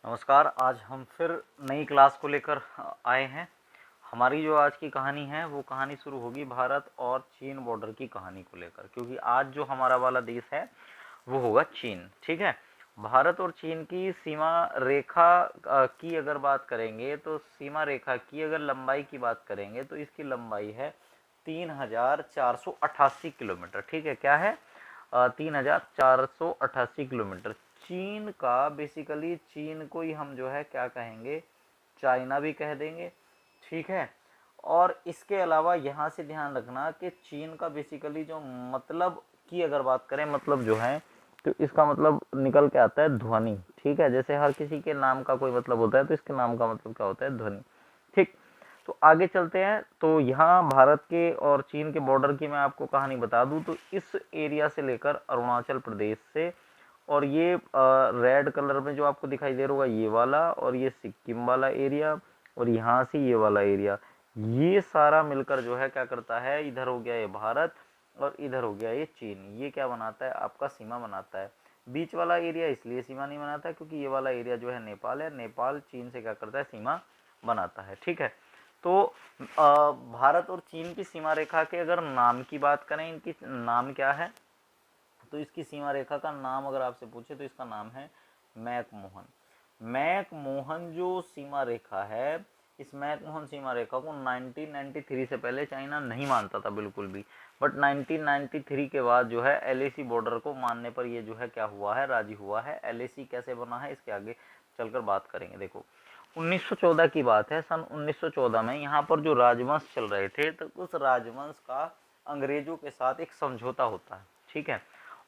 नमस्कार। आज हम फिर नई क्लास को लेकर आए हैं। हमारी जो आज की कहानी है वो कहानी शुरू होगी भारत और चीन बॉर्डर की कहानी को लेकर, क्योंकि आज जो हमारा वाला देश है वो होगा चीन। ठीक है। भारत और चीन की सीमा रेखा की अगर बात करेंगे तो सीमा रेखा की अगर लंबाई की बात करेंगे तो इसकी लंबाई है 3488 किलोमीटर। ठीक है, क्या है? 3488 किलोमीटर। चीन का बेसिकली चीन को ही हम जो है क्या कहेंगे, चाइना भी कह देंगे। ठीक है। और इसके अलावा यहाँ से ध्यान रखना कि चीन का बेसिकली जो मतलब की अगर बात करें, मतलब जो है तो इसका मतलब निकल के आता है ध्वनि। ठीक है, जैसे हर किसी के नाम का कोई मतलब होता है तो इसके नाम का मतलब क्या होता है, ध्वनि। ठीक। तो आगे चलते हैं। तो यहाँ भारत के और चीन के बॉर्डर की मैं आपको कहानी बता दूं तो इस एरिया से लेकर अरुणाचल प्रदेश से, और ये रेड कलर में जो आपको दिखाई दे रहा होगा ये वाला, और ये सिक्किम वाला एरिया, और यहाँ से ये वाला एरिया, ये सारा मिलकर जो है क्या करता है, इधर हो गया ये भारत और इधर हो गया ये चीन। ये क्या बनाता है, आपका सीमा बनाता है। बीच वाला एरिया इसलिए सीमा नहीं बनाता है क्योंकि ये वाला एरिया जो है नेपाल है। नेपाल चीन से क्या करता है, सीमा बनाता है। ठीक है। तो भारत और चीन की सीमा रेखा के अगर नाम की बात करें, इनकी नाम क्या है, तो इसकी सीमा रेखा का नाम अगर आपसे पूछे तो इसका नाम है मैकमोहन। मैकमोहन जो सीमा रेखा है, इस मैकमोहन सीमा रेखा को 1993 से पहले चाइना नहीं मानता था बिल्कुल भी, बट 1993 के बाद जो है एलएसी बॉर्डर को मानने पर ये जो है क्या हुआ है, राजी हुआ है। एलएसी कैसे बना है इसके आगे चलकर बात करेंगे। देखो 1914 की बात है। सन 1914 में यहाँ पर जो राजवंश चल रहे थे तो उस राजवंश का अंग्रेजों के साथ एक समझौता होता है। ठीक है।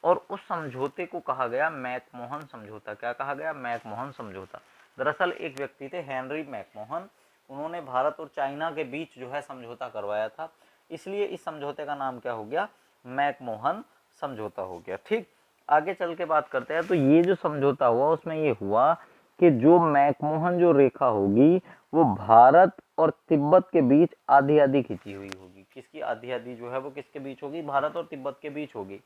और उस समझौते को कहा गया मैकमोहन समझौता। क्या कहा गया, मैकमोहन समझौता। दरअसल एक व्यक्ति थे हेनरी मैकमोहन, उन्होंने भारत और चाइना के बीच जो है समझौता करवाया था, इसलिए इस समझौते का नाम क्या हो गया, मैकमोहन समझौता हो गया। ठीक। आगे चल के बात करते हैं। तो ये जो समझौता हुआ उसमें ये हुआ कि जो मैकमोहन जो रेखा होगी वो भारत और तिब्बत के बीच आधी आधी खींची हुई होगी। किसकी आधी आधी जो है वो किसके बीच होगी, भारत और तिब्बत के बीच होगी।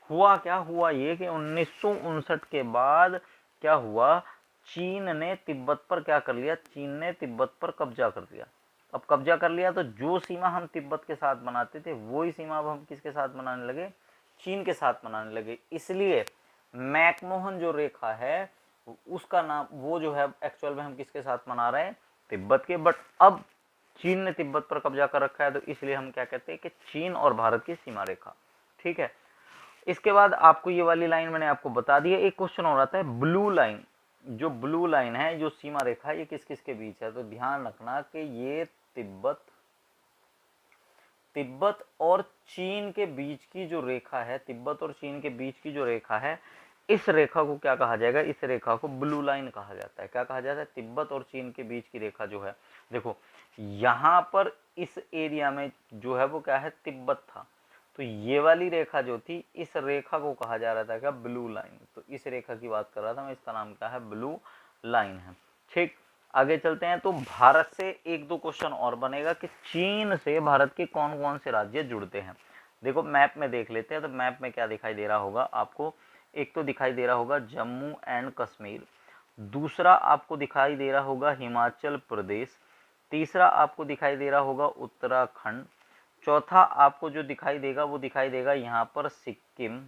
हुआ क्या, हुआ ये कि 1959 के बाद क्या हुआ, चीन ने तिब्बत पर क्या कर लिया, चीन ने तिब्बत पर कब्जा कर लिया। अब कब्जा कर लिया तो जो सीमा हम तिब्बत के साथ बनाते थे वही सीमा अब हम किसके साथ बनाने लगे, चीन के साथ बनाने लगे। इसलिए मैकमोहन जो रेखा है उसका नाम, वो जो है एक्चुअल में हम किसके साथ मना रहे हैं, तिब्बत के। बट अब चीन ने तिब्बत पर कब्जा कर रखा है तो इसलिए हम क्या कहते हैं कि चीन और भारत की सीमा रेखा। ठीक है। इसके बाद आपको ये वाली लाइन मैंने आपको बता दी है। एक क्वेश्चन हो रहा था, ब्लू लाइन, जो ब्लू लाइन है जो सीमा रेखा है ये किस किस के बीच है, तो ध्यान रखना कि ये तिब्बत और चीन के बीच की जो रेखा है, तिब्बत और चीन के बीच की जो रेखा है, इस रेखा को क्या कहा जाएगा, इस रेखा को ब्लू लाइन कहा जाता है। क्या कहा जाता है, तिब्बत और चीन के बीच की रेखा जो है। देखो यहाँ पर इस एरिया में जो है वो क्या है, तिब्बत था, तो ये वाली रेखा जो थी इस रेखा को कहा जा रहा था क्या, ब्लू लाइन। तो इस रेखा की बात कर रहा था मैं, इसका नाम क्या है, ब्लू लाइन है। ठीक। आगे चलते हैं। तो भारत से एक दो क्वेश्चन और बनेगा कि चीन से भारत के कौन कौन से राज्य जुड़ते हैं। देखो मैप में देख लेते हैं। तो मैप में क्या दिखाई दे रहा होगा आपको, एक तो दिखाई दे रहा होगा जम्मू एंड कश्मीर, दूसरा आपको दिखाई दे रहा होगा हिमाचल प्रदेश, तीसरा आपको दिखाई दे रहा होगा उत्तराखंड, चौथा आपको जो दिखाई देगा वो दिखाई देगा यहाँ पर सिक्किम।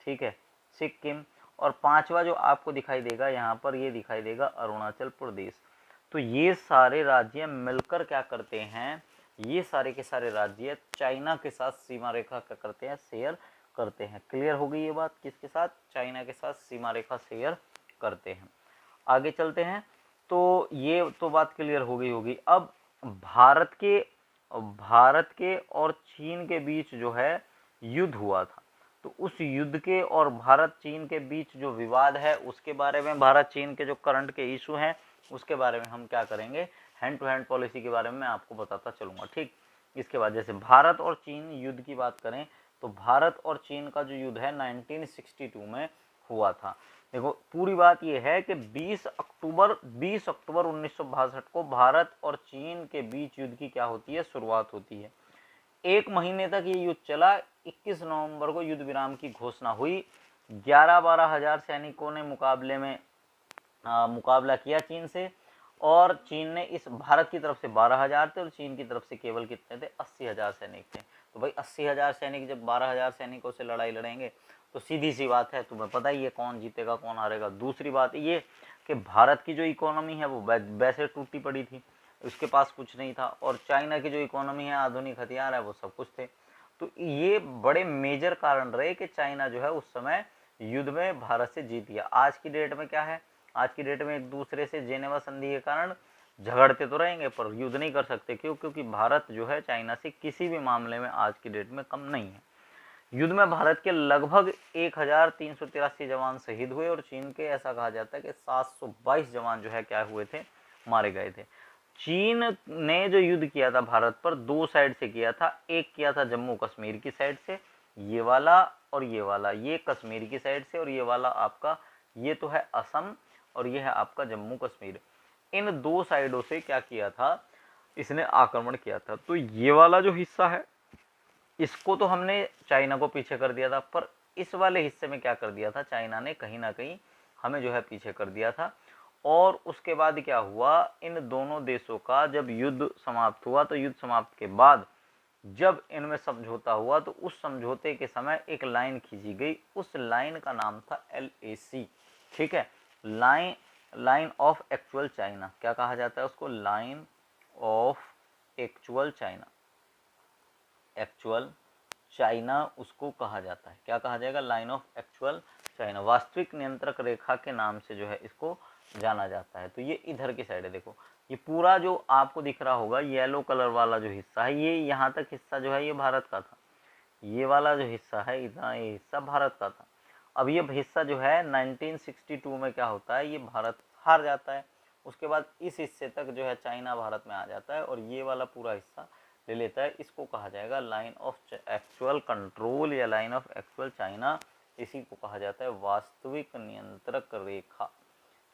ठीक है, सिक्किम। और पांचवा जो आपको दिखाई देगा यहाँ पर, ये दिखाई देगा अरुणाचल प्रदेश। तो ये सारे राज्य मिलकर क्या करते हैं, ये सारे के सारे राज्य चाइना के साथ सीमा रेखा क्या करते हैं, शेयर करते हैं। क्लियर हो गई ये बात, किसके साथ, चाइना के साथ सीमा रेखा शेयर करते हैं। आगे चलते हैं। तो ये तो बात क्लियर हो गई होगी। अब भारत के और चीन के बीच जो है युद्ध हुआ था, तो उस युद्ध के और भारत चीन के बीच जो विवाद है उसके बारे में, भारत चीन के जो करंट के इशू हैं उसके बारे में हम क्या करेंगे, हैंड टू हैंड पॉलिसी के बारे में मैं आपको बताता चलूँगा। ठीक। इसके बाद जैसे भारत और चीन युद्ध की बात करें तो भारत और चीन का जो युद्ध है 1962 में हुआ था। देखो पूरी बात यह है कि 20 अक्टूबर 1962 को भारत और चीन के बीच युद्ध की क्या होती है, शुरुआत होती है। एक महीने तक ये युद्ध चला। 21 नवंबर को युद्ध विराम की घोषणा हुई। 11-12 हजार सैनिकों ने मुकाबले में मुकाबला किया चीन से, और चीन ने इस भारत की तरफ से 12,000 थे और चीन की तरफ से केवल कितने थे, 80,000 सैनिक थे। तो भाई 80,000 सैनिक जब 12,000 सैनिकों से लड़ाई लड़ेंगे तो सीधी सी बात है, तुम्हें पता ही है कौन जीतेगा कौन हारेगा। दूसरी बात ये कि भारत की जो इकोनॉमी है वो वैसे टूटी पड़ी थी, उसके पास कुछ नहीं था, और चाइना की जो इकोनॉमी है, आधुनिक हथियार है, वो सब कुछ थे। तो ये बड़े मेजर कारण रहे कि चाइना जो है उस समय युद्ध में भारत से जीत गया। आज की डेट में क्या है, आज की डेट में एक दूसरे से जेनेवा संधि के कारण झगड़ते तो रहेंगे पर युद्ध नहीं कर सकते। क्यों? क्योंकि भारत जो है चाइना से किसी भी मामले में आज की डेट में कम नहीं है। युद्ध में भारत के लगभग 1383 जवान शहीद हुए और चीन के ऐसा कहा जाता है कि 722 जवान जो है क्या हुए थे, मारे गए थे। चीन ने जो युद्ध किया था भारत पर, दो साइड से किया था। एक किया था जम्मू कश्मीर की साइड से, ये वाला और ये वाला, ये कश्मीर की साइड से, और ये वाला आपका, ये तो है असम और ये है आपका जम्मू कश्मीर। इन दो साइडों से क्या किया था, इसने आक्रमण किया था। तो ये वाला जो हिस्सा है इसको तो हमने चाइना को पीछे कर दिया था, पर इस वाले हिस्से में क्या कर दिया था चाइना ने, कहीं ना कहीं हमें जो है पीछे कर दिया था। और उसके बाद क्या हुआ, इन दोनों देशों का जब युद्ध समाप्त हुआ, तो युद्ध समाप्त के बाद जब इनमें समझौता हुआ तो उस समझौते के समय एक लाइन खींची गई, उस लाइन का नाम था LAC। ठीक है, लाइन ऑफ एक्चुअल चाइना, क्या कहा जाता है उसको, line of actual China, actual China उसको कहा जाता है। क्या कहा जाएगा, लाइन ऑफ एक्चुअल चाइना, वास्तविक नियंत्रक रेखा के नाम से जो है इसको जाना जाता है। तो ये इधर की साइड है, देखो ये पूरा जो आपको दिख रहा होगा येलो कलर वाला जो हिस्सा है, ये यहाँ तक हिस्सा जो है ये भारत का था, ये वाला जो हिस्सा है इतना, ये हिस्सा भारत का था। अब ये हिस्सा जो है 1962 में क्या होता है, ये भारत हार जाता है। उसके बाद इस हिस्से तक जो है चाइना भारत में आ जाता है और ये वाला पूरा हिस्सा ले लेता है। इसको कहा जाएगा लाइन ऑफ एक्चुअल कंट्रोल या लाइन ऑफ एक्चुअल चाइना। इसी को कहा जाता है वास्तविक नियंत्रक रेखा।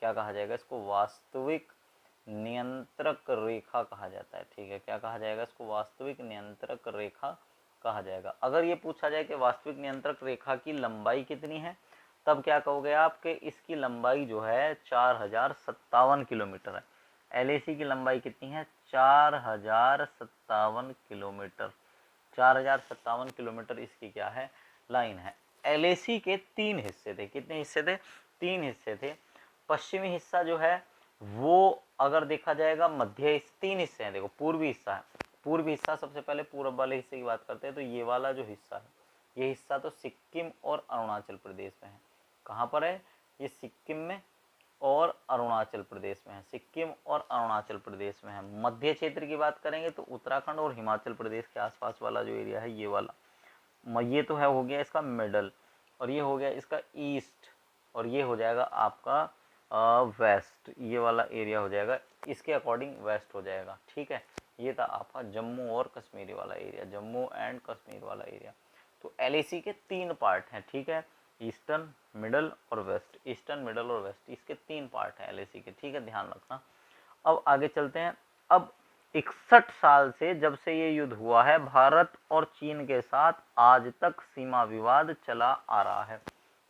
क्या कहा जाएगा इसको, वास्तविक नियंत्रक रेखा कहा जाता है। ठीक है, क्या कहा जाएगा इसको, वास्तविक नियंत्रक रेखा कहा जाएगा। अगर ये पूछा जाए कि वास्तविक नियंत्रक रेखा की लंबाई कितनी है, तब क्या कहोगे आप कि इसकी लंबाई जो है 4057 किलोमीटर है। LAC की लंबाई कितनी है, 4057 किलोमीटर, 4057 किलोमीटर इसकी क्या है, लाइन है। LAC के 3 हिस्से थे, कितने हिस्से थे, 3 हिस्से थे। पश्चिमी हिस्सा जो है वो अगर देखा जाएगा मध्य, 3 हिस्से हैं, देखो पूर्वी हिस्सा है, पूर्वी हिस्सा सबसे पहले पूर्व वाले हिस्से की बात करते हैं, तो ये वाला जो हिस्सा है, ये हिस्सा तो सिक्किम और अरुणाचल प्रदेश में है। कहाँ पर है, ये सिक्किम में और अरुणाचल प्रदेश में है, सिक्किम और अरुणाचल प्रदेश में है। मध्य क्षेत्र की बात करेंगे तो उत्तराखंड और हिमाचल प्रदेश के आसपास वाला जो एरिया है ये वाला, ये तो है हो गया इसका मिडल, और ये हो गया इसका ईस्ट, और ये हो जाएगा आपका वेस्ट, ये वाला एरिया हो जाएगा इसके अकॉर्डिंग वेस्ट हो जाएगा। ठीक है, ये था आपका जम्मू और कश्मीर वाला एरिया, जम्मू एंड कश्मीर वाला एरिया। तो LAC के 3 पार्ट हैं। ठीक है, ईस्टर्न, मिडल और वेस्ट, ईस्टर्न, मिडल और वेस्ट, इसके 3 पार्ट हैं LAC के। ठीक है, ध्यान रखना। अब आगे चलते हैं। अब 61 साल से जब से ये युद्ध हुआ है, भारत और चीन के साथ आज तक सीमा विवाद चला आ रहा है।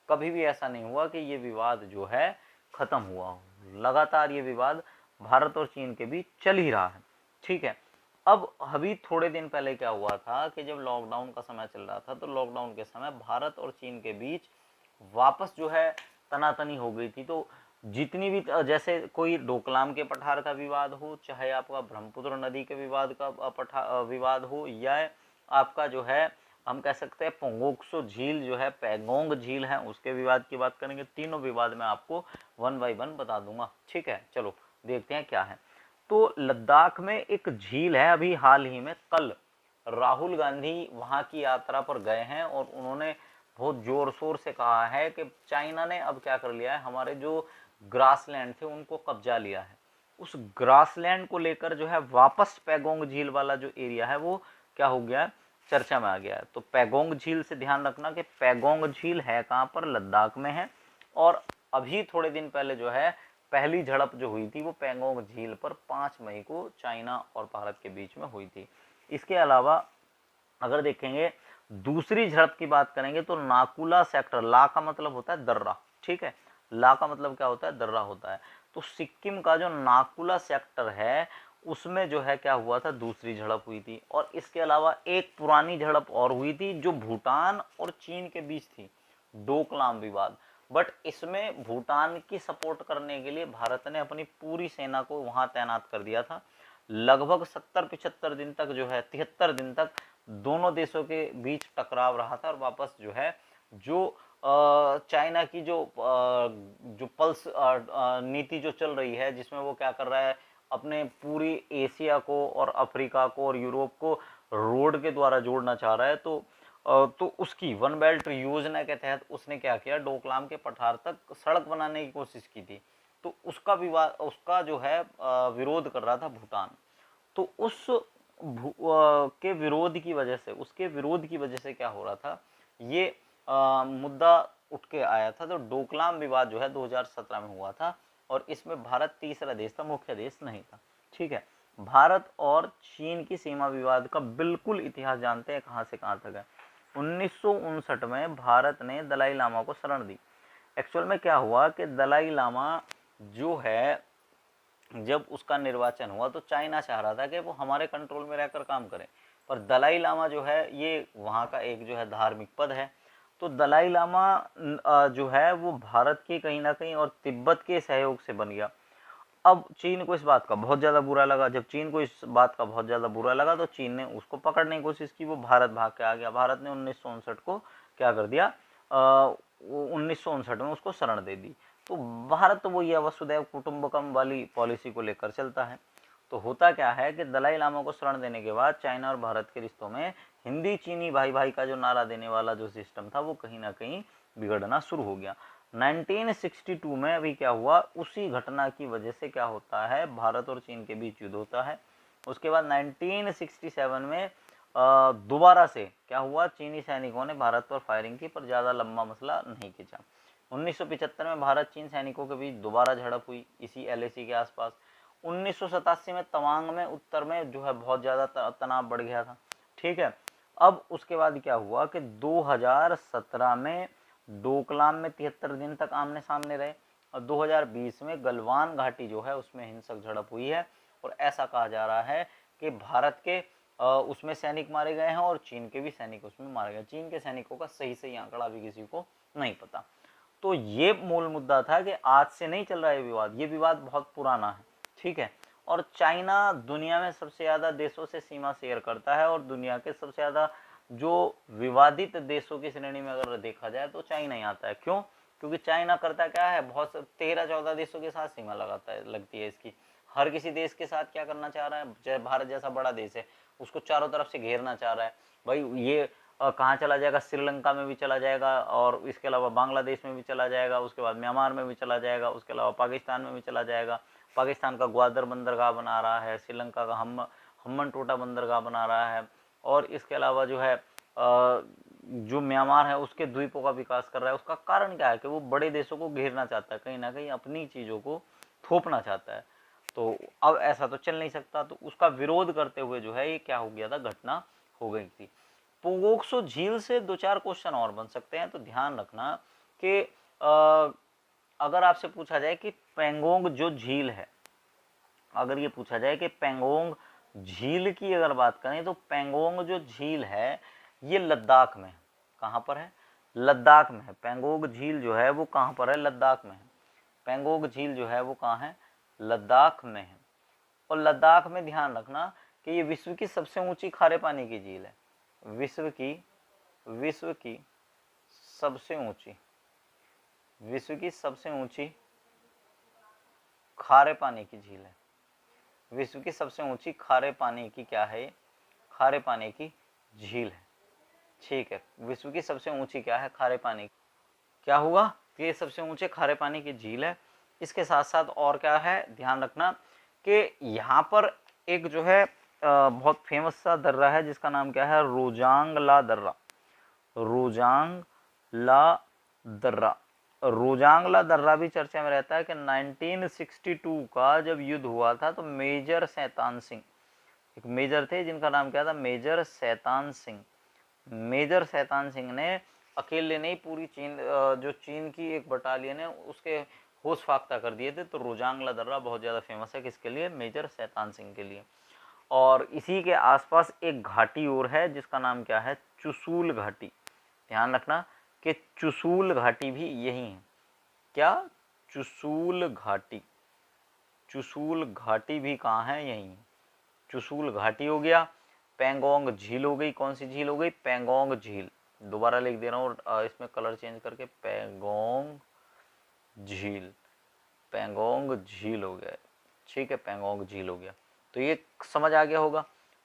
कभी भी ऐसा नहीं हुआ कि ये विवाद जो है खत्म हुआ हो, लगातार ये विवाद भारत और चीन के बीच चल ही रहा है। ठीक है, अब अभी थोड़े दिन पहले क्या हुआ था कि जब लॉकडाउन का समय चल रहा था, तो लॉकडाउन के समय भारत और चीन के बीच वापस जो है तनातनी हो गई थी। तो जितनी भी, जैसे कोई डोकलाम के पठार का विवाद हो, चाहे आपका ब्रह्मपुत्र नदी के विवाद का विवाद हो, या आपका जो है हम कह सकते हैं पोंगोक्सो झील जो है, पैगोंग झील है, उसके विवाद की बात करेंगे। तीनों विवाद मैं आपको 1 बाय 1 बता दूंगा। ठीक है, चलो देखते हैं क्या है। तो लद्दाख में एक झील है, अभी हाल ही में कल राहुल गांधी वहां की यात्रा पर गए हैं और उन्होंने बहुत जोर शोर से कहा है कि चाइना ने अब क्या कर लिया है, हमारे जो ग्रासलैंड थे उनको कब्जा लिया है। उस ग्रासलैंड को लेकर जो है वापस पैगोंग झील वाला जो एरिया है वो क्या हो गया है, चर्चा में आ गया है। तो पैगोंग झील से ध्यान रखना कि पैगोंग झील है कहाँ पर, लद्दाख में है। और अभी थोड़े दिन पहले जो है पहली झड़प जो हुई थी वो पैगोंग झील पर 5 मई को चाइना और भारत के बीच में हुई थी। इसके अलावा अगर देखेंगे दूसरी झड़प की बात करेंगे तो नाकुला सेक्टर, ला का मतलब होता है दर्रा, ठीक है, ला का मतलब क्या होता है, दर्रा होता है। तो सिक्किम का जो नाकुला सेक्टर है उसमें जो है क्या हुआ था, दूसरी झड़प हुई थी। और इसके अलावा एक पुरानी झड़प और हुई थी जो भूटान और चीन के बीच थी, डोकलाम विवाद। बट इसमें भूटान की सपोर्ट करने के लिए भारत ने अपनी पूरी सेना को वहां तैनात कर दिया था। लगभग 70-75 दिन तक जो है, 73 दिन तक दोनों देशों के बीच टकराव रहा था। और वापस जो है जो चाइना की जो पल्स नीति जो चल रही है, जिसमें वो क्या कर रहा है, अपने पूरी एशिया को और अफ्रीका को और यूरोप को रोड के द्वारा जोड़ना चाह रहा है। तो उसकी वन बेल्ट योजना के तहत उसने क्या किया, डोकलाम के पठार तक सड़क बनाने की कोशिश की थी। तो उसका विवाद, उसका जो है विरोध कर रहा था भूटान। तो उस के विरोध की वजह से, उसके विरोध की वजह से क्या हो रहा था, ये मुद्दा उठ के आया था। तो डोकलाम विवाद जो है 2017 में हुआ था और इसमें भारत तीसरा देश था, मुख्य देश नहीं था। ठीक है, भारत और चीन की सीमा विवाद का बिल्कुल इतिहास जानते हैं कहां से कहां तक है। 1959 में भारत ने दलाई लामा को शरण दी। एक्चुअल में क्या हुआ कि दलाई लामा जो है, जब उसका निर्वाचन हुआ तो चाइना चाह रहा था कि वो हमारे कंट्रोल में रहकर काम करे, पर दलाई लामा जो है ये वहाँ का एक जो है धार्मिक पद है। तो दलाई लामा जो है वो भारत के कहीं ना कहीं और तिब्बत के सहयोग से बन गया। अब चीन को इस बात का बहुत ज़्यादा बुरा लगा। जब चीन को इस बात का बहुत ज़्यादा बुरा लगा तो चीन ने उसको पकड़ने की कोशिश की, वो भारत भाग के आ गया। भारत ने 1959 को क्या कर दिया, 1959 में उसको शरण दे दी। तो भारत तो वो ये वसुधैव कुटुंबकम वाली पॉलिसी को लेकर चलता है। तो होता क्या है कि दलाई लामा को शरण देने के बाद चाइना और भारत के रिश्तों में हिंदी चीनी भाई भाई का जो नारा देने वाला जो सिस्टम था वो कहीं ना कहीं बिगड़ना शुरू हो गया। 1962 में अभी क्या हुआ, उसी घटना की वजह से क्या होता है, भारत और चीन के बीच युद्ध होता है। उसके बाद 1967 में दोबारा से क्या हुआ, चीनी सैनिकों ने भारत पर फायरिंग की, पर ज़्यादा लंबा मसला नहीं खींचा। 1975 में भारत चीन सैनिकों के बीच दोबारा झड़प हुई इसी LAC के आसपास। 1987 में तवांग में उत्तर में जो है बहुत ज़्यादा तनाव बढ़ गया था। ठीक है, अब उसके बाद क्या हुआ कि 2017 में डोकलाम में 73 दिन तक आमने सामने रहे और 2020 में गलवान घाटी जो है उसमें हिंसक झड़प हुई है। और ऐसा कहा जा रहा है कि भारत के उसमें सैनिक मारे गए हैं और चीन के भी सैनिक उसमें मारे गए। चीन के सैनिकों का सही आंकड़ा भी किसी को नहीं पता। तो ये मूल मुद्दा था कि आज से नहीं चल रहा है विवाद, ये विवाद बहुत पुराना है। ठीक है, और चाइना दुनिया में सबसे ज़्यादा देशों से सीमा शेयर करता है और दुनिया के सबसे ज़्यादा जो विवादित देशों की श्रेणी में अगर देखा जाए तो चाइना ही आता है। क्यों? क्योंकि चाइना करता क्या है, बहुत 13-14 देशों के साथ सीमा लगाता है, लगती है इसकी। हर किसी देश के साथ क्या करना चाह रहा है, चाहे भारत जैसा बड़ा देश है उसको चारों तरफ से घेरना चाह रहा है। भाई ये कहाँ चला जाएगा, श्रीलंका में भी चला जाएगा और इसके अलावा बांग्लादेश में भी चला जाएगा, उसके बाद म्यांमार में भी चला जाएगा, उसके अलावा पाकिस्तान में भी चला जाएगा। पाकिस्तान का ग्वादर बंदरगाह बना रहा है, श्रीलंका का हम्बन टोटा बंदरगाह बना रहा है, और इसके अलावा जो है जो म्यांमार है उसके द्वीपों का विकास कर रहा है। उसका कारण क्या है कि वो बड़े देशों को घेरना चाहता है, कहीं ना कहीं अपनी चीज़ों को थोपना चाहता है। तो अब ऐसा तो चल नहीं सकता, तो उसका विरोध करते हुए जो है ये क्या हो गया था, घटना हो गई थी। पोगोक्सो झील से 2-4 क्वेश्चन और बन सकते हैं, तो ध्यान रखना कि अगर आपसे पूछा जाए कि पेंगोंग जो झील है, अगर ये पूछा जाए कि पेंगोंग झील की अगर बात करें तो पेंगोंग जो झील है ये लद्दाख में है। कहाँ पर है? लद्दाख में है। पेंगोंग झील जो है वो कहाँ पर है? लद्दाख में है। पेंगोंग झील जो है वो कहाँ है? लद्दाख में है। और लद्दाख में ध्यान रखना कि ये विश्व की सबसे ऊंची खारे पानी की झील है। विश्व की सबसे ऊंची खारे पानी की झील है। विश्व की सबसे ऊंची खारे पानी की क्या है? खारे पानी की झील है। ठीक है, विश्व की सबसे ऊंची क्या है? खारे पानी। क्या हुआ? ये सबसे ऊंचे खारे पानी की झील है। इसके साथ साथ और क्या है, ध्यान रखना कि यहाँ पर एक जो है बहुत फेमस सा दर्रा है जिसका नाम क्या है? रोजांगला दर्रा। रोजांगला दर्रा भी चर्चा में रहता है कि 1962 का जब युद्ध हुआ था तो मेजर शैतान सिंह, एक मेजर थे जिनका नाम क्या था? मेजर शैतान सिंह। मेजर शैतान सिंह ने अकेले नहीं, पूरी चीन जो चीन की एक बटालियन है उसके होश फाख्ता कर दिए थे। तो रोजांगला दर्रा बहुत ज़्यादा फेमस है किसके लिए? मेजर शैतान सिंह के लिए। और इसी के आसपास एक घाटी और है जिसका नाम क्या है? चुसूल घाटी। ध्यान रखना कि चुसूल घाटी भी यही है। क्या? चुसूल घाटी। चुसूल घाटी भी कहाँ है? यही। चुसूल घाटी हो गया। पेंगोंग झील हो गई। कौन सी झील हो गई? पेंगोंग झील। दोबारा लिख दे रहा हूँ और इसमें कलर चेंज करके पेंगोंग झील। पेंगोंग झील हो गया। ठीक है, पेंगोंग झील हो गया। तो ये समझ आ गया होगा।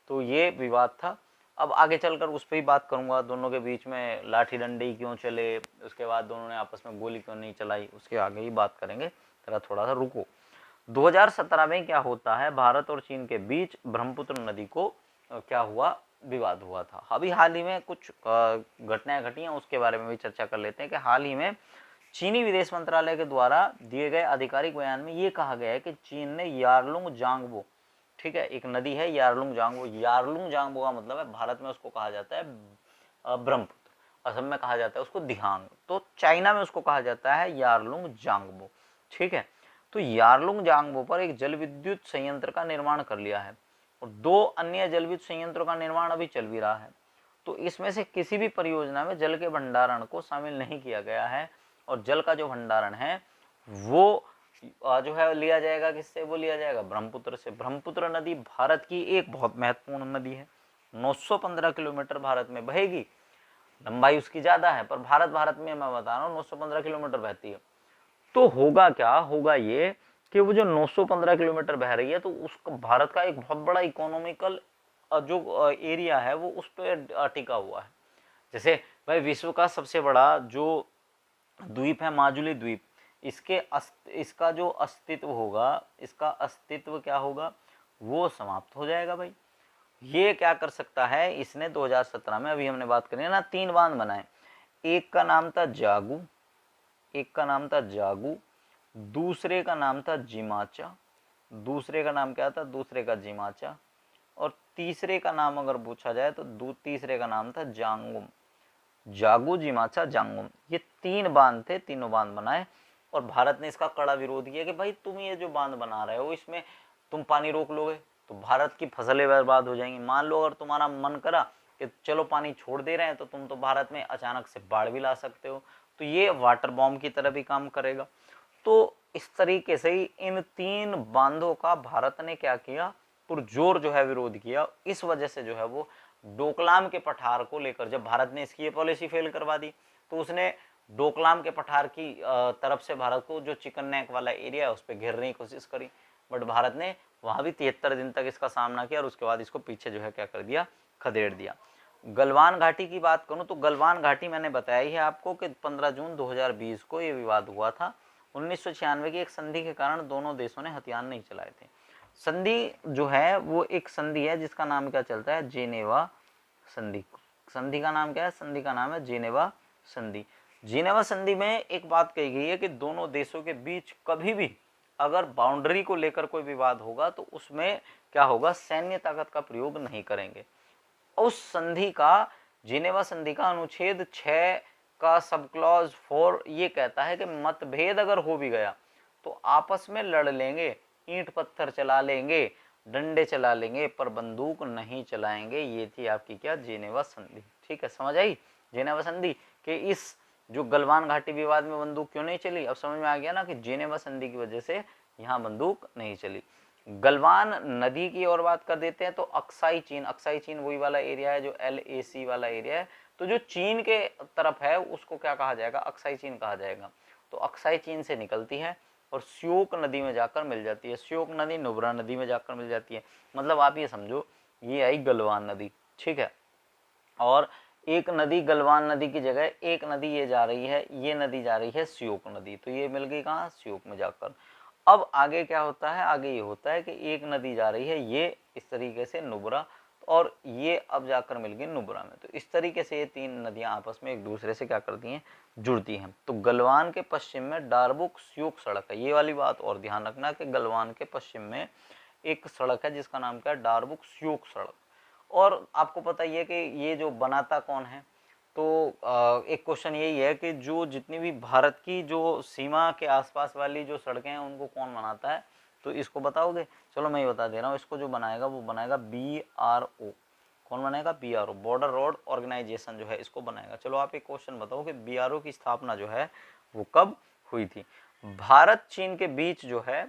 तो ये विवाद था। अब आगे चलकर उस पर ही बात करूंगा, दोनों के बीच में लाठी डंडे क्यों चले, उसके बाद दोनों ने आपस में गोली क्यों नहीं चलाई, उसके आगे ही बात करेंगे। जरा थोड़ा सा रुको। 2017 में क्या होता है? भारत और चीन के बीच ब्रह्मपुत्र नदी को क्या हुआ? विवाद हुआ था। अभी हाल ही में कुछ घटनाएं घटी हैं, उसके बारे में भी चर्चा कर लेते हैं कि हाल ही में चीनी विदेश मंत्रालय के द्वारा दिए गए आधिकारिक बयान में ये कहा गया है कि चीन ने यारलुंग जांगबो, ठीक है, एक नदी है यारलुंग जांगबो। यारलुंग जांगबो का मतलब है भारत में उसको कहा जाता है ब्रह्मपुत्र, असम में कहा जाता है उसको दिहांग, तो चाइना में उसको कहा जाता है यारलुंग जांगबो। ठीक है, तो यारलुंग जांगबो पर एक जल विद्युत संयंत्र का निर्माण कर लिया है और 2 अन्य जल विद्युत संयंत्रों का निर्माण अभी चल भी रहा है। तो इसमें से किसी भी परियोजना में जल के भंडारण को शामिल नहीं किया गया है और जल का जो भंडारण है वो जो है लिया जाएगा किससे? वो लिया जाएगा ब्रह्मपुत्र से। ब्रह्मपुत्र नदी भारत की एक बहुत महत्वपूर्ण नदी है। 915 किलोमीटर भारत में बहेगी, लंबाई उसकी ज्यादा है, पर भारत में मैं बता रहा हूँ 915 किलोमीटर बहती है। तो होगा क्या? होगा ये कि वो जो 915 किलोमीटर बह रही है तो उसका भारत का एक बहुत बड़ा इकोनॉमिकल जो एरिया है वो उस पर टिका हुआ है। जैसे भाई विश्व का सबसे बड़ा जो द्वीप है माजुली द्वीप, इसका जो अस्तित्व होगा, इसका अस्तित्व क्या होगा? वो समाप्त हो जाएगा भाई। ये क्या कर सकता है? इसने 2017 में, अभी हमने बात करी ना, 3 बांध बनाए। एक का नाम था जागू, एक का नाम था जागू, दूसरे का नाम था जिमाचा, दूसरे का नाम क्या था? दूसरे का जिमाचा, और तीसरे का नाम अगर पूछा जाए तो तीसरे का नाम था जांगुम। जागू, जिमाचा, जांगुम, ये 3 बांध थे, तीनों बांध बनाए और भारत ने इसका कड़ा विरोध किया कि भाई तुम ये जो बांध बना रहे हो इसमें तुम पानी रोक लोगे तो भारत की फसलें बर्बाद हो जाएंगी। मान लो अगर तुम्हारा मन करा कि चलो पानी छोड़ दे रहे हैं तो तुम तो भारत में अचानक से बाढ़ भी ला सकते हो, तो ये वाटर बॉम्ब की तरह भी काम करेगा। तो इस तरीके से ही इन 3 बांधों का भारत ने क्या किया? पुरजोर जो है विरोध किया। इस वजह से जो है वो डोकलाम के पठार को लेकर, जब भारत ने इसकी ये पॉलिसी फेल करवा दी तो उसने डोकलाम के पठार की तरफ से भारत को जो चिकन नेक वाला एरिया है उस पर घेरने की कोशिश करी, बट भारत ने वहां भी 73 दिन तक इसका सामना किया और उसके बाद इसको पीछे जो है क्या कर दिया? खदेड़ दिया। गलवान घाटी की बात करूं तो गलवान घाटी मैंने बताया ही है आपको कि 15 जून 2020 को ये विवाद हुआ था। 1996 की एक संधि के कारण दोनों देशों ने हथियार नहीं चलाए थे। संधि जो है वो एक संधि है जिसका नाम क्या चलता है? जेनेवा संधि। संधि का नाम क्या है? संधि का नाम है जेनेवा संधि। जेनेवा संधि में एक बात कही गई है कि दोनों देशों के बीच कभी भी अगर बाउंड्री को लेकर कोई विवाद होगा तो उसमें क्या होगा? सैन्य ताकत का प्रयोग नहीं करेंगे। उस संधि का, जिनेवा संधि का अनुच्छेद 6 का सब क्लॉज 4 ये कहता है कि मतभेद अगर हो भी गया तो आपस में लड़ लेंगे, ईंट पत्थर चला लेंगे, डंडे चला लेंगे, पर बंदूक नहीं चलाएंगे। ये थी आपकी क्या? जिनेवा संधि। ठीक है, समझ आई जिनेवा संधि कि इस जो गलवान घाटी विवाद में बंदूक क्यों नहीं चली? अब समझ में आ गया ना कि जिनेवा संधि की वजह से यहाँ बंदूक नहीं चली। गलवान नदी की और बात कर देते हैं तो अक्साई चीन, अक्साई चीन वही वाला एरिया है जो LAC वाला एरिया है, तो जो चीन के तरफ है उसको क्या कहा जाएगा? अक्साई चीन कहा जाएगा। तो अक्साई चीन से निकलती है और श्योक नदी में जाकर मिल जाती है। श्योक नदी नुब्रा नदी में जाकर मिल जाती है। मतलब आप ये समझो ये आई गलवान नदी। ठीक है, और एक नदी गलवान नदी की जगह एक नदी ये जा रही है, ये नदी जा रही है श्योक नदी, तो ये मिल गई कहाँ? श्योक में जाकर। अब आगे क्या होता है? आगे ये होता है कि एक नदी जा रही है ये इस तरीके से नुब्रा, और ये अब जाकर मिल गई नुब्रा में। तो इस तरीके से ये 3 नदियां आपस में एक दूसरे से क्या करती हैं? जुड़ती हैं। तो गलवान के पश्चिम में डारबुक श्योक सड़क है। ये वाली बात और ध्यान रखना कि गलवान के पश्चिम में एक सड़क है जिसका नाम क्या है? डारबुक श्योक सड़क। और आपको पता ही है कि ये जो बनाता कौन है? तो एक क्वेश्चन यही है कि जो जितनी भी भारत की जो सीमा के आसपास वाली जो सड़कें हैं उनको कौन बनाता है, तो इसको बताओगे? चलो मैं ही बता दे रहा हूँ, इसको जो बनाएगा वो बनाएगा BRO। कौन बनाएगा? BRO, बॉर्डर रोड ऑर्गेनाइजेशन जो है इसको बनाएगा। चलो आप एक क्वेश्चन बताओ कि BRO की स्थापना जो है वो कब हुई थी? भारत चीन के बीच जो है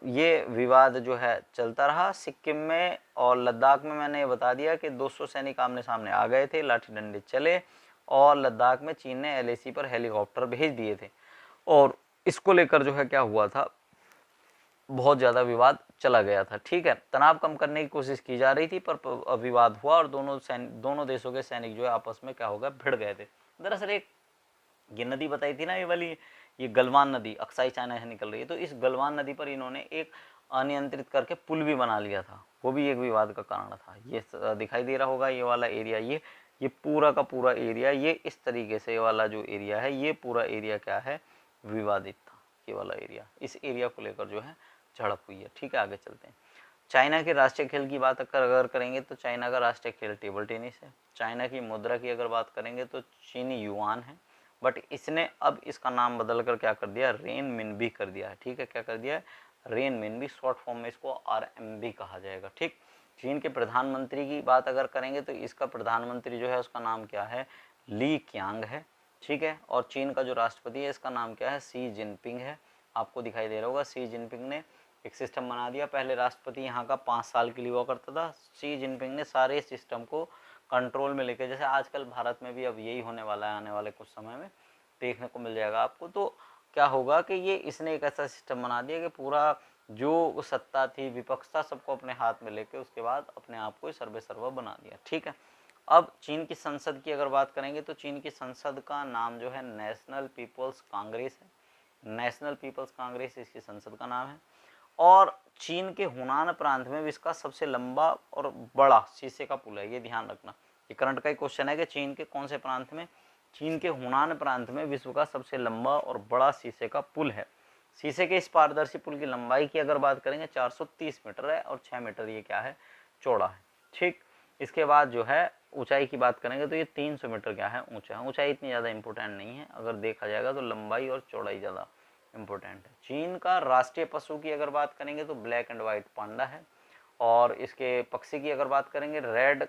ये विवाद जो है चलता रहा। सिक्किम में और लद्दाख में मैंने बता दिया कि 200 सैनिक आमने सामने आ गए थे, लाठी डंडे चले, और लद्दाख में चीन ने LAC पर हेलीकॉप्टर भेज दिए थे, और इसको लेकर जो है क्या हुआ था, बहुत ज़्यादा विवाद चला गया था। ठीक है, तनाव कम करने की कोशिश की जा रही थी, पर विवाद हुआ और दोनों देशों के सैनिक जो है आपस में क्या हो गया, भिड़ गए थे। दरअसल एक ये नदी बताई थी ना, ये वाली, ये गलवान नदी अक्साई चाइना से निकल रही है, तो इस गलवान नदी पर इन्होंने एक अनियंत्रित करके पुल भी बना लिया था, वो भी एक विवाद का कारण था। ये दिखाई दे रहा होगा ये वाला एरिया, ये पूरा का पूरा एरिया, ये इस तरीके से ये वाला जो एरिया है, ये पूरा एरिया क्या है, विवादित था। ये वाला एरिया, इस एरिया को लेकर जो है झड़प हुई है। ठीक है, आगे चलते हैं। चाइना के राष्ट्रीय खेल की बात अगर करेंगे तो चाइना का राष्ट्रीय खेल टेबल टेनिस है। चाइना की मुद्रा की अगर बात करेंगे तो चीनी युआन है, बट इसने अब इसका नाम बदल कर क्या कर दिया, रेनमिनबी कर दिया है। ठीक है, क्या कर दिया है, रेनमिनबी, शॉर्ट फॉर्म में इसको RMB कहा जाएगा। ठीक, चीन के प्रधानमंत्री की बात अगर करेंगे तो इसका प्रधानमंत्री जो है उसका नाम क्या है, ली क्यांग है। ठीक है, और चीन का जो राष्ट्रपति है इसका नाम क्या है, शी जिनपिंग है। आपको दिखाई दे रहा होगा, शी जिनपिंग ने एक सिस्टम बना दिया। पहले राष्ट्रपति यहाँ का 5 साल के लिए हुआ करता था, शी जिनपिंग ने सारे सिस्टम को कंट्रोल में लेके, जैसे आजकल भारत में भी अब यही होने वाला है, आने वाले कुछ समय में देखने को मिल जाएगा आपको। तो क्या होगा कि ये इसने एक ऐसा सिस्टम बना दिया कि पूरा जो सत्ता थी, विपक्ष था, सबको अपने हाथ में लेके उसके बाद अपने आप को सर्वे सर्वा बना दिया। ठीक है, अब चीन की संसद की अगर बात करेंगे तो चीन की संसद का नाम जो है नेशनल पीपल्स कांग्रेस है। नेशनल पीपल्स कांग्रेस इसकी संसद का नाम है। और चीन के हुनान प्रांत में विश्व का सबसे लंबा और बड़ा शीशे का पुल है, ये ध्यान रखना। ये करंट का एक क्वेश्चन है कि चीन के कौन से प्रांत में, चीन के हुनान प्रांत में विश्व का सबसे लंबा और बड़ा शीशे का पुल है। शीशे के इस पारदर्शी पुल की लंबाई की अगर बात करेंगे 430 मीटर है, और 6 मीटर ये क्या है, चौड़ा है। ठीक, इसके बाद जो है ऊंचाई की बात करेंगे तो ये 300 मीटर क्या है, ऊंचा है। ऊंचाई इतनी ज़्यादा इंपॉर्टेंट नहीं है, अगर देखा जाएगा तो लंबाई और चौड़ाई ज़्यादा इम्पोर्टेंट है। चीन का राष्ट्रीय पशु की अगर बात करेंगे तो ब्लैक एंड व्हाइट पांडा है, और इसके पक्षी की अगर बात करेंगे red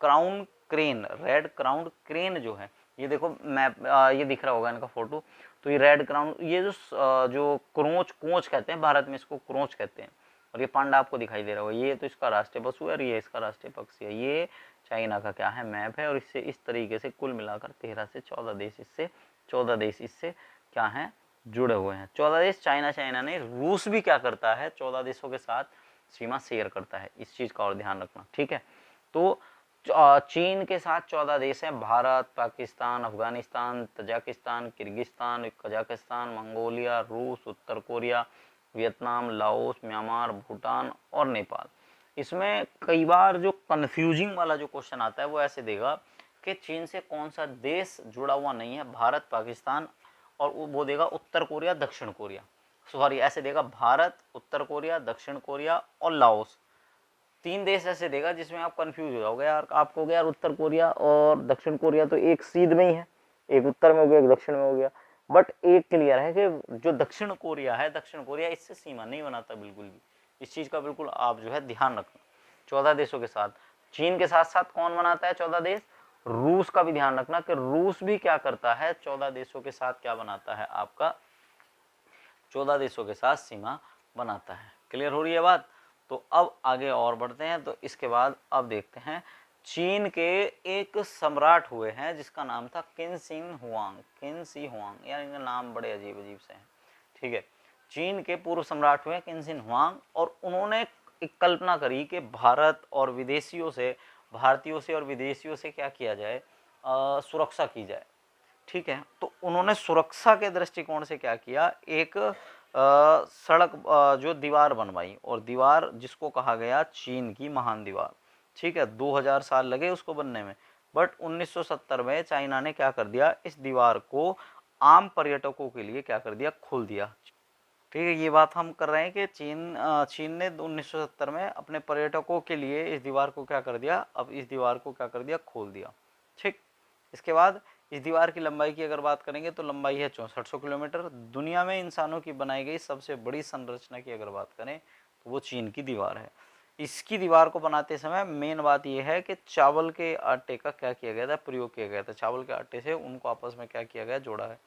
crown crane. Red crown crane जो है, ये देखो मैप, ये दिख रहा होगा इनका फोटो, तो ये रेड क्राउन, ये जो कोंच कहते हैं भारत में, इसको क्रोच कहते हैं, और ये पांडा आपको दिखाई दे रहा होगा, ये तो इसका राष्ट्रीय पशु है और ये इसका राष्ट्रीय पक्षी है। ये चाइना का क्या है, मैप है, और इससे इस तरीके से कुल मिलाकर 13 से 14 देश इससे 14 देश इससे क्या है, जुड़े हुए हैं। 14 देश, चाइना नहीं, रूस भी क्या करता है, 14 देशों के साथ सीमा शेयर करता है, इस चीज का और ध्यान रखना। ठीक है, तो चीन के साथ 14 देश हैं, Bharat, Pakistan, Afghanistan, Tajikistan, Kyrgyzstan, Kazakhstan, Mongolia, रूस, उत्तर Korea, Vietnam, Laos, Myanmar, Bhutan और नेपाल। इसमें कई बार जो कंफ्यूजिंग वाला जो क्वेश्चन आता है वो ऐसे देगा कि चीन से कौन सा देश जुड़ा हुआ नहीं है, भारत, पाकिस्तान, और वो देगा उत्तर कोरिया, दक्षिण कोरिया, सॉरी ऐसे देगा भारत, उत्तर कोरिया, दक्षिण कोरिया और लाओस। 3 देश ऐसे देगा जिसमें आप कंफ्यूज हो जाओगे यार, आपको हो गया यार उत्तर कोरिया और दक्षिण कोरिया तो एक सीध में ही है, एक उत्तर में हो गया, एक दक्षिण में हो गया। बट एक क्लियर है कि जो दक्षिण कोरिया है, दक्षिण कोरिया इससे सीमा नहीं बनाता बिल्कुल भी, इस चीज का बिल्कुल आप जो है ध्यान रखना। 14 देशों के साथ, चीन के साथ साथ कौन बनाता है 14 देश, रूस का भी ध्यान रखना कि रूस भी क्या करता है, 14 देशों के साथ क्या बनाता है, आपका 14 देशों के साथ सीमा बनाता है। क्लियर हो रही है बात? तो अब आगे और बढ़ते हैं। तो इसके बाद अब देखते हैं, चीन के एक सम्राट हुए हैं जिसका नाम था किन शी हुआंग, यार इनके नाम बड़े अजीब अजीब से हैं। ठीक है, चीन के पूर्व सम्राट हुए किन शी हुआंग, और उन्होंने एक कल्पना करी कि भारत और विदेशियों से, भारतीयों से और विदेशियों से क्या किया जाए, सुरक्षा की जाए। ठीक है, तो उन्होंने सुरक्षा के दृष्टिकोण से क्या किया, एक सड़क जो दीवार बनवाई, और दीवार जिसको कहा गया चीन की महान दीवार। ठीक है, 2000 साल लगे उसको बनने में, बट 1970 में चाइना ने क्या कर दिया, इस दीवार को आम पर्यटकों के लिए क्या कर दिया, खोल दिया। ठीक है, ये बात हम कर रहे हैं कि चीन ने 1970 में अपने पर्यटकों के लिए इस दीवार को क्या कर दिया, अब इस दीवार को क्या कर दिया, खोल दिया। ठीक, इसके बाद इस दीवार की लंबाई की अगर बात करेंगे तो लंबाई है 6400 किलोमीटर। दुनिया में इंसानों की बनाई गई सबसे बड़ी संरचना की अगर बात करें तो वो चीन की दीवार है। इसकी दीवार को बनाते समय मेन बात यह है कि चावल के आटे का क्या किया गया था, प्रयोग किया गया था। चावल के आटे से उनको आपस में क्या किया गया, जोड़ा है।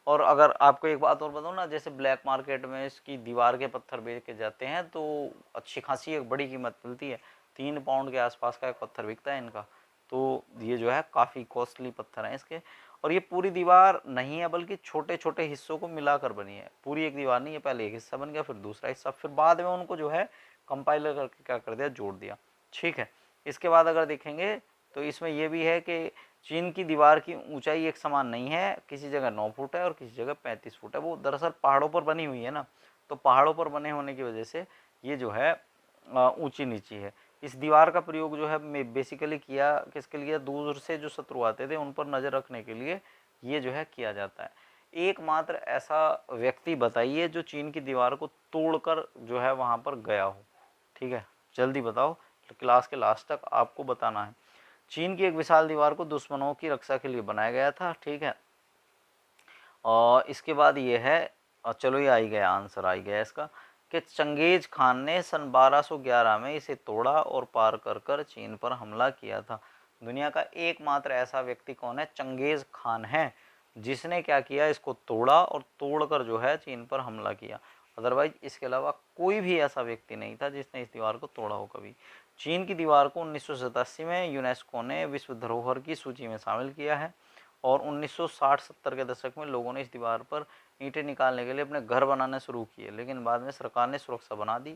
और अगर आपको एक बात और बताऊँ ना, जैसे ब्लैक मार्केट में इसकी दीवार के पत्थर बेच के जाते हैं तो अच्छी खासी एक बड़ी कीमत मिलती है। 3 पाउंड के आसपास का एक पत्थर बिकता है इनका। तो ये जो है काफ़ी कॉस्टली पत्थर हैं इसके। और ये पूरी दीवार नहीं है बल्कि छोटे छोटे हिस्सों को मिलाकर बनी है, पूरी एक दीवार नहीं है। पहले एक हिस्सा बन गया, फिर दूसरा हिस्सा, फिर बाद में उनको जो है कंपाइलर करके क्या कर दिया, जोड़ दिया। ठीक है। इसके बाद अगर देखेंगे तो इसमें यह भी है कि चीन की दीवार की ऊंचाई एक समान नहीं है, किसी जगह 9 फुट है और किसी जगह 35 फुट है। वो दरअसल पहाड़ों पर बनी हुई है ना, तो पहाड़ों पर बने होने की वजह से ये जो है ऊंची नीची है। इस दीवार का प्रयोग जो है बेसिकली किया किसके लिए, दूर से जो शत्रु आते थे उन पर नज़र रखने के लिए ये जो है किया जाता है। एकमात्र ऐसा व्यक्ति बताइए जो चीन की दीवार को तोड़कर जो है वहाँ पर गया हो। ठीक है, जल्दी बताओ, क्लास के लास्ट तक आपको बताना है। चीन की एक विशाल दीवार को दुश्मनों की रक्षा के लिए बनाया गया था। ठीक है, और इसके बाद ये है, चलो ये आई गया, आंसर आई गया इसका, कि चंगेज खान ने सन 1211 में इसे तोड़ा और पार कर कर चीन पर हमला किया था। दुनिया का एकमात्र ऐसा व्यक्ति कौन है, चंगेज खान है, जिसने क्या किया, इसको तोड़ा और तोड़कर जो है चीन पर हमला किया। अदरवाइज इसके अलावा कोई भी ऐसा व्यक्ति नहीं था जिसने इस दीवार को तोड़ा हो कभी। चीन की दीवार को 1987 में यूनेस्को ने विश्व धरोहर की सूची में शामिल किया है। और 1960-70 के दशक में लोगों ने इस दीवार पर ईंटें निकालने के लिए अपने घर बनाने शुरू किए, लेकिन बाद में सरकार ने सुरक्षा बना दी।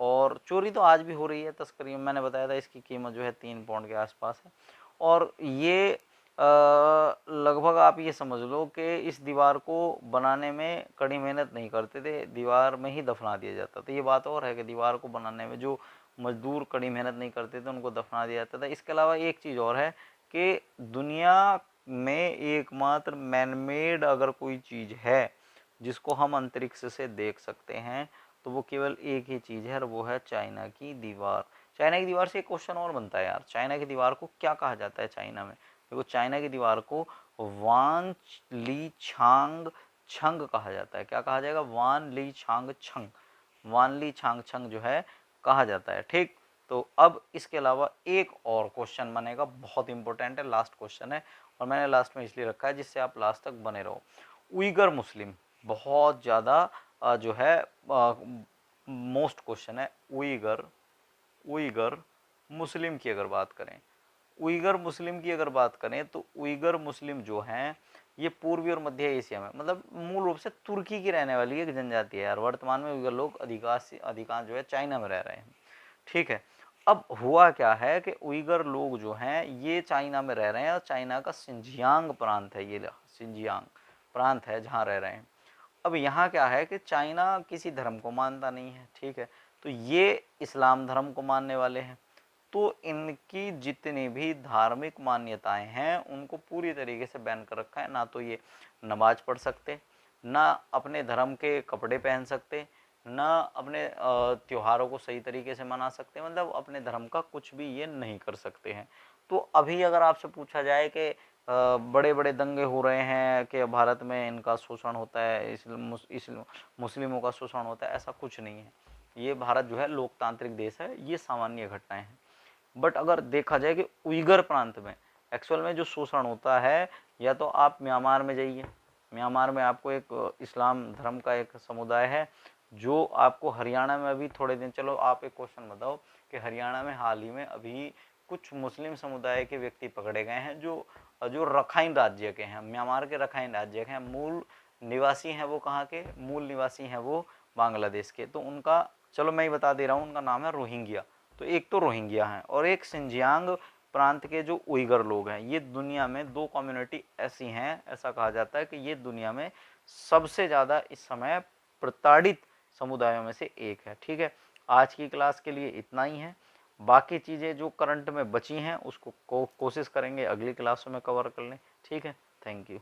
और चोरी तो आज भी हो रही है, तस्करी में मैंने बताया था इसकी कीमत जो है 3 पाउंड के आसपास है। और ये लगभग आप ये समझ लो कि इस दीवार को बनाने में कड़ी मेहनत नहीं करते थे, दीवार में ही दफना दिया जाता था। ये बात और है कि दीवार को बनाने में जो मजदूर कड़ी मेहनत नहीं करते थे उनको दफना दिया जाता था। इसके अलावा एक चीज़ और है कि दुनिया में एकमात्र मैनमेड अगर कोई चीज़ है जिसको हम अंतरिक्ष से देख सकते हैं तो वो केवल एक ही चीज़ है, और वो है चाइना की दीवार। चाइना की दीवार से एक क्वेश्चन और बनता है यार, चाइना की दीवार को क्या कहा जाता है चाइना में? देखो, चाइना की दीवार को वान ली छांग छंग कहा जाता है। क्या कहा जाएगा? वान ली छांग छंग, वान ली छांग छंग जो है कहा जाता है। ठीक, तो अब इसके अलावा एक और क्वेश्चन बनेगा, बहुत इंपॉर्टेंट है, लास्ट क्वेश्चन है, और मैंने लास्ट में इसलिए रखा है जिससे आप लास्ट तक बने रहो। उइगर मुस्लिम बहुत ज़्यादा जो है मोस्ट क्वेश्चन है। उइगर मुस्लिम की अगर बात करें, उइगर मुस्लिम की अगर बात करें तो उइगर मुस्लिम जो हैं ये पूर्वी और मध्य एशिया में, मतलब मूल रूप से तुर्की की रहने वाली एक जनजाति है यार। वर्तमान में उइगर लोग अधिकांश जो है चाइना में रह रहे हैं। ठीक है, अब हुआ क्या है कि उइगर लोग जो हैं ये चाइना में रह रहे हैं, और चाइना का सिंजियांग प्रांत है, ये सिंजियांग प्रांत है जहाँ रह रहे हैं। अब यहाँ क्या है कि चाइना किसी धर्म को मानता नहीं है। ठीक है, तो ये इस्लाम धर्म को मानने वाले हैं, तो इनकी जितनी भी धार्मिक मान्यताएं हैं उनको पूरी तरीके से बैन कर रखा है। ना तो ये नमाज पढ़ सकते, ना अपने धर्म के कपड़े पहन सकते, ना अपने त्योहारों को सही तरीके से मना सकते, मतलब अपने धर्म का कुछ भी ये नहीं कर सकते हैं। तो अभी अगर आपसे पूछा जाए कि बड़े बड़े दंगे हो रहे हैं कि भारत में इनका शोषण होता है, मुस्लिमों का शोषण होता है, ऐसा कुछ नहीं है। ये भारत जो है लोकतांत्रिक देश है, ये सामान्य घटनाएं हैं। बट अगर देखा जाए कि उइगर प्रांत में एक्चुअल में जो शोषण होता है, या तो आप म्यांमार में जाइए, म्यांमार में आपको एक इस्लाम धर्म का एक समुदाय है जो आपको हरियाणा में अभी थोड़े दिन, चलो आप एक क्वेश्चन बताओ कि हरियाणा में हाल ही में अभी कुछ मुस्लिम समुदाय के व्यक्ति पकड़े गए हैं जो जो रखाइन राज्य के हैं, म्यांमार के रखाइन राज्य के हैं, मूल निवासी हैं वो कहाँ के, मूल निवासी हैं वो बांग्लादेश के। तो उनका, चलो मैं ही बता दे रहा हूँ, उनका नाम है रोहिंग्या। तो एक तो रोहिंग्या हैं और एक सिंजियांग प्रांत के जो उइगर लोग हैं। ये दुनिया में 2 कम्युनिटी ऐसी हैं, ऐसा कहा जाता है कि ये दुनिया में सबसे ज़्यादा इस समय प्रताड़ित समुदायों में से एक है। ठीक है, आज की क्लास के लिए इतना ही है। बाकी चीज़ें जो करंट में बची हैं उसको कोशिश करेंगे अगली क्लासों में कवर कर लें। ठीक है, थैंक यू।